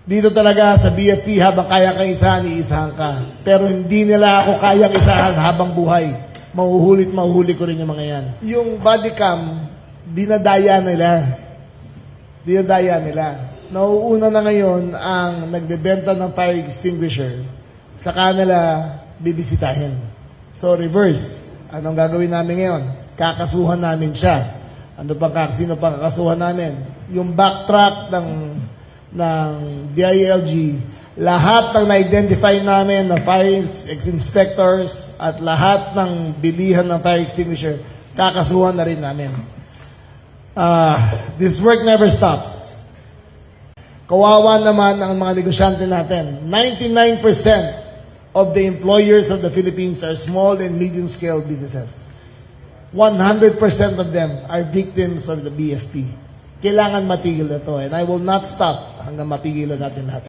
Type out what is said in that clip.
Dito talaga sa BFP, habang kaya kang isahan, iisahan ka. Pero hindi nila ako kayang isahan habang buhay. Mahuhuli ko rin yung mga yan. Yung body cam, dinadaya nila. Nauuna na ngayon ang nagbebenta ng fire extinguisher. Sa kanila, bibisitahin. So, reverse. Anong gagawin namin ngayon? Kakasuhan namin siya. Sino pang kakasuhan namin? Yung backtrack ng DILG, lahat ng na-identify namin na fire inspectors at lahat ng bilihan ng fire extinguisher, kakasuhan na rin namin. This work never stops. Kawawa naman ang mga negosyante natin. 99% of the employers of the Philippines are small and medium-scale businesses. 100% of them are victims of the BFP. Kailangan matigil na to, and I will not stop hanggang mapigilan natin lahat.